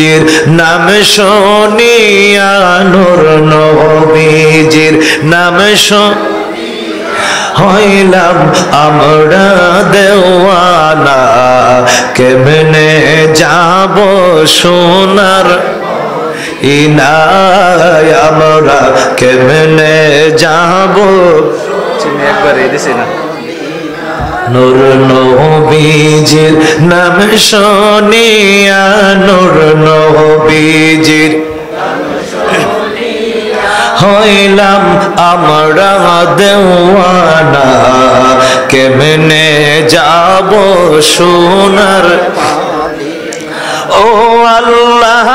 নবীজির নাম শুনিয়া নূর নবীজির নাম হইলাম আমরা দেওয়ানা কেমনে যাব সোনার ইনায় আমরা কেমনে যাব চিনি একবার এদিছে না নূর নবীজির নাম শুনিয়া নূর নবীজির হইলাম আমরা দেওয়ানা কেমনে যাব সোনার ও আল্লাহ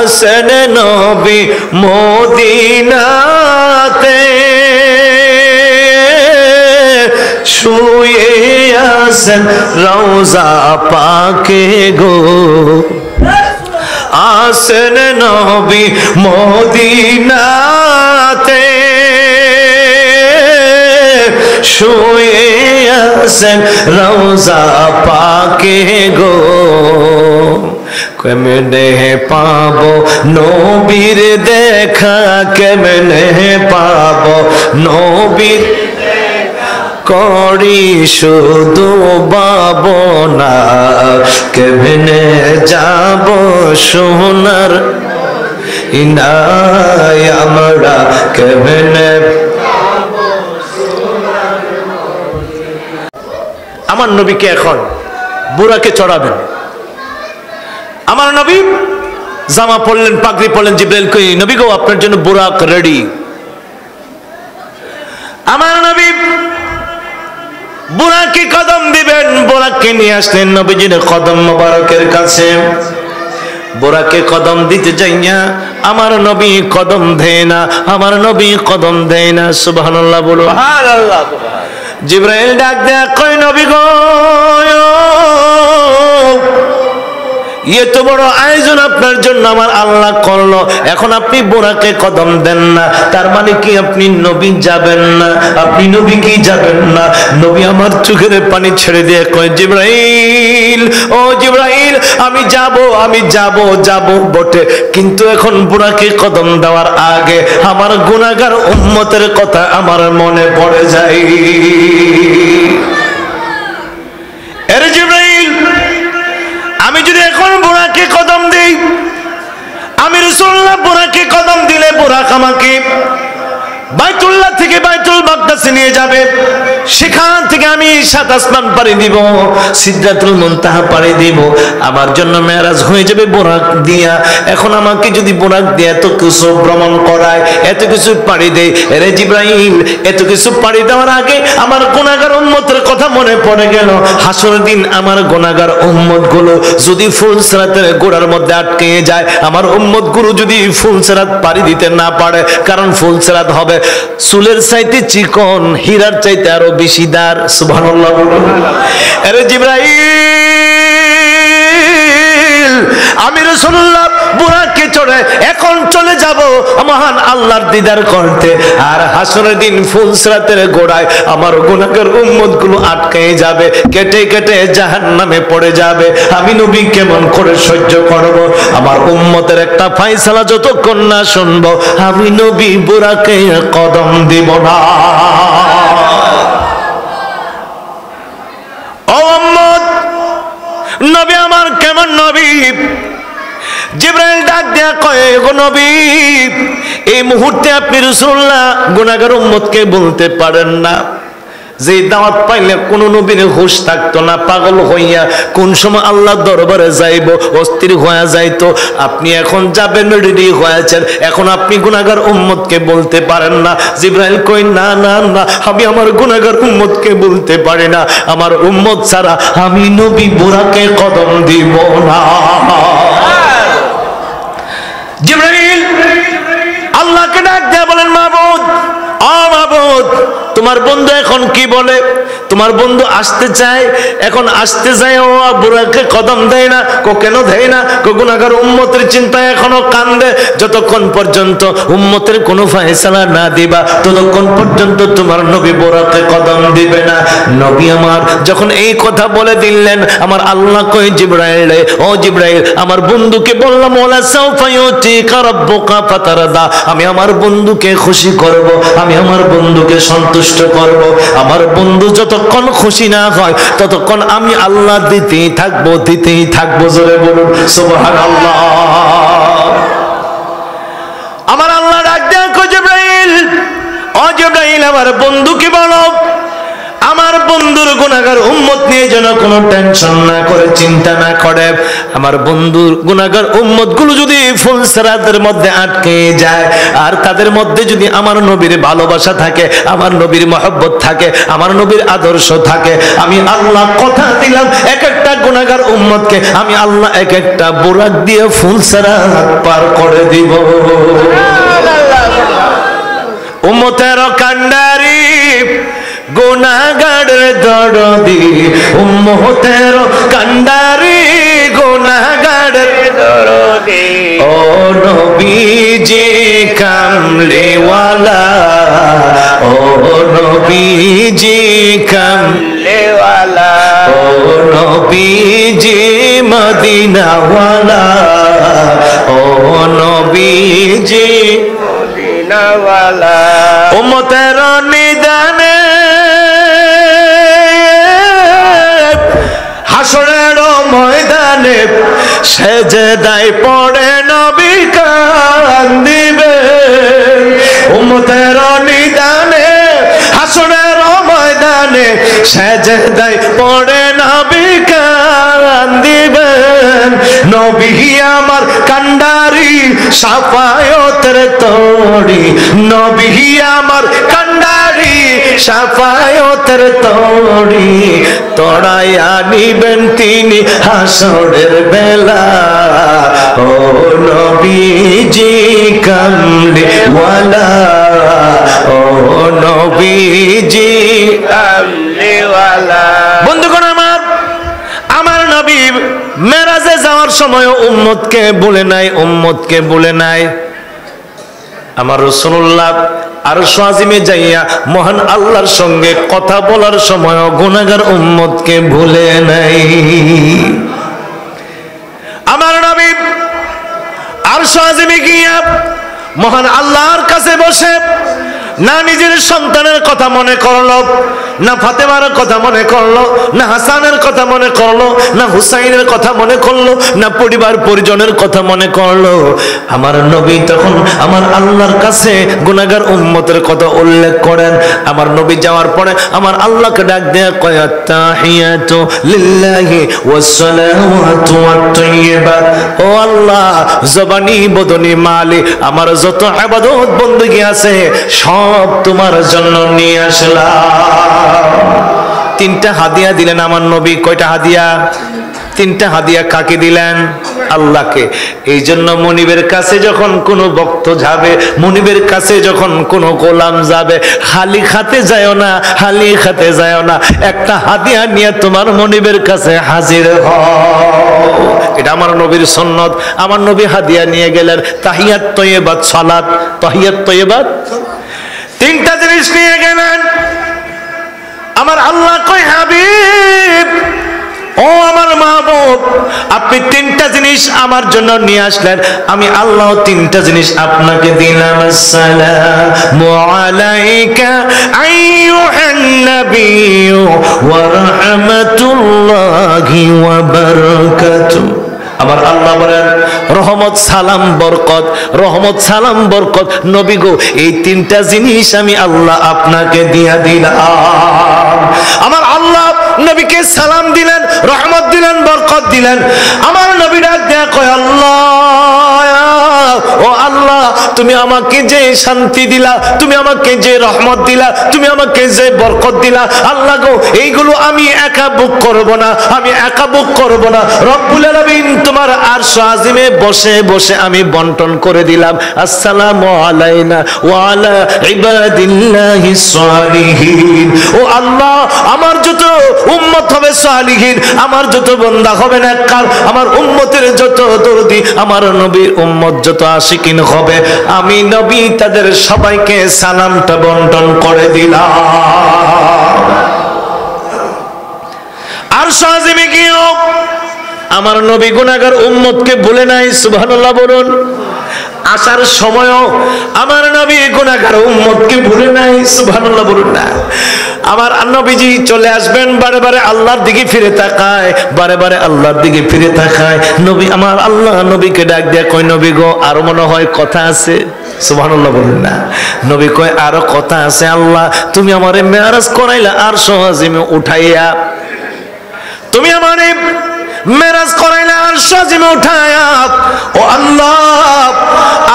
আসেন নবী মদিনাতে শুয়ে আছেন রওজা পাকে গো আসেন নবী মদিনাতে শুয়ে আছেন রওজা পাকে গো কেমনে পাবো নবীর দেখা কেমনে পাবো নবীর করি শুধু বাবনা কেমনে যাব সোনার ইনায় আমরা কেমনে আমার নবীকে এখন বুরাকে চড়াবেন আমার নবী জামা পরলেন পাগড়ি পরলেন জিবরাইল কই নবী গো আপনার জন্য বুরাক রেডি আমার নবী বুরাকে কদম দিবেন বুরাককে নিয়ে আসলেন নবীজির কদম মোবারকের কাছে বুরাকে কদম দিতে যাইয়া আমার নবী কদম দেয় না আমার নবী কদম দেয় না সুবহানাল্লাহ বলো সুবহানাল্লাহ জিবরাইল ডাক দেয়া কই নবী গো এত বড় আয়োজন আপনার জন্য আমার আল্লাহ করলো এখন আপনি বুরাকে কদম দেন না তার মানে কি আপনি নবী যাবেন না আপনি নবী কি যাবেন না নবী আমার চোখের পানি ছেড়ে দিয়ে কয় জিবরাইল ও জিবরাইল আমি যাব বটে কিন্তু এখন বুরাকে কদম দেওয়ার আগে আমার গুনাহগার উম্মতের কথা আমার মনে পড়ে যায় আরে জিবরাইল আমি যদি এখন বুরাকে কদম দেই আমি রাসূলুল্লাহ বুরাকে কদম দিলে বুরাক আমাকে বাইতুল্লাহ থেকে বাইতুল মাকদাসে নিয়ে যাবে সেখান থেকে আমি সাত আসমান পাড়ি দিব সিদরাতুল মুনতাহা পাড়ি দিব আমার জন্য মেরাজ হয়ে যাবে বুরাক দিয়া এখন আমাকে যদি বুরাক দিয়ে এত কিছু ভ্রমণ করায় এত কিছু পাড়ি দেয় রে জিবরাইল এত কিছু পাড়ি দেওয়ার আগে আমার গুনাহগার উম্মতের কথা মনে পড়ে গেল হাসরের দিন আমার গুনাহগার উম্মত গুলো যদি ফুল সিরাতের গোড়ার মধ্যে আটকে যায় আমার উম্মত গুলো যদি ফুল সিরাত পাড়ি দিতে না পারে কারণ ফুল সিরাত হবে চুলের চাইতে চিকন হীরার চাইতে আরো বেশি দার সুবহানাল্লাহ আরে জিবরাইল আমি রাসূলুল্লাহ বুরাকে চড়ে এখন চলে যাব মহান আল্লাহর দিদার করতে আর হাসরের দিন ফুল সিরাতের গোড়ায় আমার গুনাহগার উম্মত গুলো আটকে যাবে কেটে কেটে জাহান্নামে পড়ে যাবে আমি নবী কেমন করে সহ্য করব আমার উম্মতের একটা ফয়সালা যতক্ষণ না শুনবো আমি নবী বুরাকে কদম দিব না ও উম্মত নবী আমার কেমন নবী জিবরাইল ডাক দেয়া কয় গো নবী এই মুহূর্তে আপনি রাসূলুল্লাহ গুনাহগার উম্মতকে বলতে পারেন না যে দাওয়াত পাইলে কোন নবীর হুঁশ থাকতো না পাগল হইয়া কোন সময় আল্লাহর দরবারে যাইব অস্থির হয়ে যাইতো আপনি এখন যাবেন রেডি হয়েছেন এখন আপনি গুনাহগার উম্মতকে বলতে পারেন না জিবরাইল কই না না না আমি আমার গুনাহগার উম্মতকে বলতে পারি না আমার উম্মত ছাড়া আমি নবী বুরাকে কদম দিব না জিবরাইল আল্লাহকে ডাক দেয়া বলেন মাবুদ ও মাবুদ তোমার বন্ধু এখন কি বলে তোমার বন্ধু আসতে চায় এখন আসতে যায় ও বুরাকে কদম দেয় না কেন দেয় না গুনাহগার উম্মতের চিন্তায় এখনো কান্দে যতক্ষণ পর্যন্ত উম্মতের কোনো ফয়সালা না দিবা ততক্ষণ পর্যন্ত তোমার নবী বুরাকে কদম দিবে না নবী আমার যখন এই কথা বলে দিলেন, আমার আল্লাহ কই জিবরাইল, ও জিবরাইল, আমার বন্ধুকে বললাম ওয়ালা সাউফা ইউতিকা রাব্বুকা ফাতারদা, আমি আমার বন্ধুকে খুশি করব, আমি আমার বন্ধুকে সন্তুষ্ট করব। আমার বন্ধু যতক্ষণ খুশি না হয় ততক্ষণ আমি আল্লাহ দিতেই থাকবো, দিতেই থাকবো। জোরে বলুন সুবহানাল্লাহ। আমার আল্লাহ ডাক দেন কই জিবরাইল, ও জিবরাইল, আমার বন্ধুকে বলো আমার বন্ধুর গুনাহগার উম্মত নিয়ে যেন কোনো টেনশন না করে, চিন্তা না করে। আমার বন্ধুর গুনাহগার উম্মত গুলো যদি ফুলসিরাতের মধ্যে আটকে যায়, আর তাদের মধ্যে যদি আমার নবীর ভালোবাসা থাকে, আমার নবীর মহব্বত থাকে, আমার নবীর আদর্শ থাকে, আমি আল্লাহ কথা দিলাম এক একটা গুনাহগার উম্মতকে আমি আল্লাহ এক একটা বুরাক দিয়ে ফুলসিরাত পার করে দিব। উম্মতের কান্ডারি গুনাহগারের দরদি, উম্মতের কান্ডারি গুনাহগারের দরদি, ও নবীজি কামলিওয়ালা, ও নবীজি কামলিওয়ালা, ও নবীজি মদিনাওয়ালা, ও নবীজি মদিনাওয়ালা। উম্মতের নিদানে হাসরের ময়দানে সেজদায় পড়ে নবী কান্দিবে। উম্মতের নিদানে হাসরের ময়দানে সেজদায় পড়ে নবী কান্দিবেন। নবী আমার কান্ডারি শাফায়াতের তরি, নবী আমার কান্ডারি শাফায়াতের তরি, তড়াইয়া নিবেন তিনি হাসরের বেলা। ও নবীজি কামলিওয়ালা, ও নবীজি কামলিওয়ালা। বন্ধুগণ আমার, আমার নবী মেরাজে যাওয়ার সময় উম্মতকে বলে নাই, উম্মতকে বলে নাই। আমার রাসূলুল্লাহ আরশ আজিমে যাইয়া মহান আল্লাহর সঙ্গে কথা বলার সময় গুনাহগার উম্মতকে ভুলে নাই। আমার নবী আরশ আজিমে গিয়া মহান আল্লাহর কাছে বসে না নিজের সন্তানের কথা মনে করলো, না ফাতেমার কথা মনে করলো, না হাসানের কথা মনে করলো, না হুসাইনের কথা মনে করলো, না পরিবার পরিজনের কথা মনে করলো। আমার নবী তখন আমার আল্লাহর কাছে গুনাহগার উম্মতের কথা উল্লেখ করেন। আমার নবী যাওয়ার পরে আমার আল্লাহকে ডাক দেয়া কয় আত্তাহিয়াতু লিল্লাহি ওয়াসসালাওয়াতু ওয়াত-তাইয়্যিবাত, ও আল্লাহ জবানি বদনি মালি আমার যত ইবাদত বندگی আছে সব তোমার জন্য নিয়ে আসলাম। তিনটা হাদিয়া দিলেন আমার নবী। কয়টা হাদিয়া? তিনটা হাদিয়া। কাকে দিলেন? আল্লাহকে। এই জন্য মনিবের কাছে যখন কোনো ভক্ত যাবে, মনিবের কাছে যখন কোনো গোলাম যাবে, খালি খাতে যায়ও না, খালি খাতে যায়ও না, একটা হাদিয়া নিয়ে তোমার মনিবের কাছে হাজির হও। এটা আমার নবীর সুন্নত। আমার নবী হাদিয়া নিয়ে গেলেন তাহিয়াত তয়্যিবাত সালাত, তাহিয়াত তয়্যিবাত তিনটা জিনিস নিয়ে গেলেন। আমার আল্লাহ কই হাবিব, ও আমার মাহবুব, আপনি তিনটা জিনিস আমার জন্য নিয়ে আসলেন, আমি আল্লাহ তিনটা জিনিস আপনাকে দিলাম। আসসালামু আলাইকা আইয়ুহান নাবিয়্যু ওয়া রাহমাতুল্লাহি ওয়া বারাকাতুহু। আমার আল্লাহ বলেন রহমত সালাম বরকত, রহমত সালাম বরকত। নবী গো, এই তিনটা জিনিস আমি আল্লাহ আপনাকে দিয়া দিলাম। আমার আল্লাহ নবীকে সালাম দিলেন, রহমত দিলেন, বরকত দিলেন। আমার নবী ডাক দেয়া কয় আল্লাহ, ও আল্লাহ, তুমি আমাকে যে শান্তি দিলা, তুমি আমাকে যে রহমত দিলা, তুমি আমাকে যে বরকত দিলা, আল্লাহ গো, এইগুলো আমি একা ভোগ করব না, আমি একা ভোগ করব না। রব্বুল আলামিন তোমার আরশ আজিমে বসে বসে আমি বন্টন করে দিলাম। আসসালামু আলাইনা ওয়া আলা ইবাদিল্লাহিস সালিহিন। ও আল্লাহ, আমার যত উম্মত হবে সালিহিন, আমার যত বান্দা হবে নেককার, আমার উম্মতের যত দরদি, আমার নবীর উম্মত যত আশিকিন হবে, আমি নবী তাদের সবাইকে সালামটা বন্টন করে দিলাম। আমার নবী গুনাহগার উম্মতকে ভুলে নাই, সুবহানাল্লাহ বলুন। আসার সময়ও আমার নবী গুনাহগার উম্মতকে ভুলে নাই, সুবহানাল্লাহ বলুন না। আমার নবীজি চলে আসবেন, বারে বারে আল্লাহর দিকে ফিরে তাকায়, বারে বারে আল্লাহর দিকে ফিরে তাকায়। নবী আমার আল্লাহ নবীকে ডাক দেয়া কই, নবী গো আরো মনে হয় কথা আছে, সুবহানাল্লাহ বলুন না। নবী কয় আরো কথা আছে আল্লাহ, তুমি আমারে মেরাজ করাইলা আর সহজিমে উঠাইয়া, তুমি আমারে মেরাজ করাইলা আর সহজিমে উঠাইয়া। ও আল্লাহ,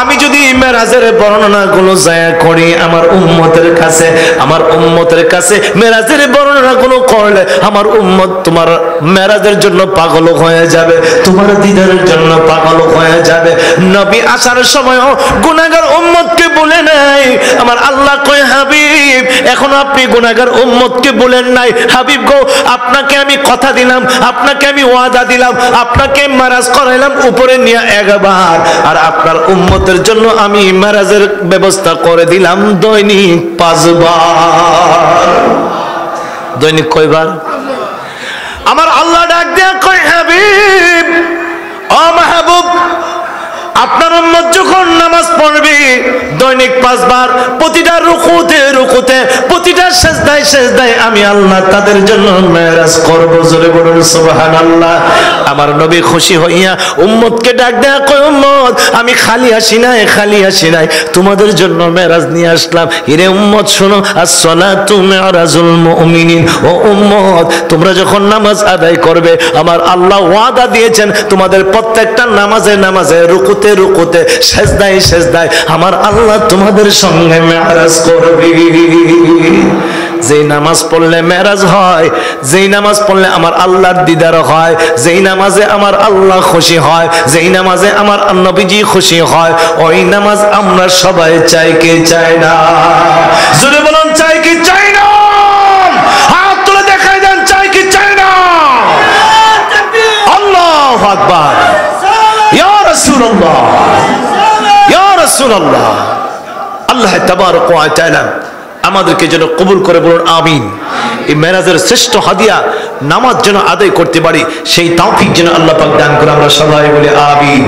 আমি যদি মেরাজের বর্ণনা গুলো জায়া করি আমার উম্মতের কাছে, আমার উম্মতের কাছে মেরাজের বর্ণনা গুলো করলে আমার উম্মত তোমার মেরাজের জন্য পাগল হয়ে যাবে, তোমার দিদারের জন্য পাগল হয়ে যাবে। নবী আসার সময়ও গুনাহগার উম্মতকে বলে নাই। আমার আল্লাহ কয় হাবিব, এখন আপনি গুনাহগার উম্মতকে বলেন নাই। হাবিব গো, আপনাকে আমি কথা দিলাম, আপনাকে আমি ওয়াদা দিলাম, আপনাকে মেরাজ করাইলাম উপরে নিয়ে একবার, আর আপনার উম্মতের জন্য আমি মেরাজের ব্যবস্থা করে দিলাম দৈনিক 5 বার। দৈনিক কয়বার? আমার আল্লাহ ডাক দেয়া কয় হাবিব, ও মাহবুব, আপনার উম্মত যখন নামাজ পড়বে দৈনিক 5 বার, প্রতিটা রুকুতে রুকুতে, প্রতিটা সিজদায় সিজদায় আমি আল্লাহ তাদের জন্য মেরাজ করব। জোরে বলুন সুবহানাল্লাহ। আমার নবী খুশি হইয়া উম্মতকে ডাক দেয়া কয় উম্মত, আমি খালি আসি নাই, খালি আসি নাই, তোমাদের জন্য মেরাজ নিয়ে আসলাম। ইরে উম্মত শোনো, as-সালাতু মিরাজুল মুমিনিন। ও উম্মত, তোমরা যখন নামাজ আদায় করবে আমার আল্লাহ ওয়াদা দিয়েছেন তোমাদের প্রত্যেকটা নামাজে নামাজে রুকুতে রুকুতে সিজদায় সিজদায় আমার আল্লাহ তোমাদের সঙ্গে মেরাজ করবে। যেই নামাজ পড়লে মেরাজ হয়, যেই নামাজ পড়লে আমার আল্লাহর দিদার হয়, যেই নামাজে আমার আল্লাহ খুশি হয়, যেই নামাজে আমার নবীজি খুশি হয়, ওই নামাজ আমরা সবাই চাই কি চাই না? জোরে বলুন, চাই কি চাই না? হাত তুলে দেখাই দেন, চাই কি চাই না? আল্লাহু আকবার। ইয়া রাসূলুল্লাহ, ইয়া রাসূলুল্লাহ। আল্লাহ তাবারক ওয়া তাআলা আমাদেরকে যেন কবুল করে, বলুন আমিন। এই মেরাজের শ্রেষ্ঠ হাদিয়া নামাজ যেন আদায় করতে পারি, সেই তৌফিক যেন আল্লাহ পাক দান করে, আমরা সবাই বলি আমিন।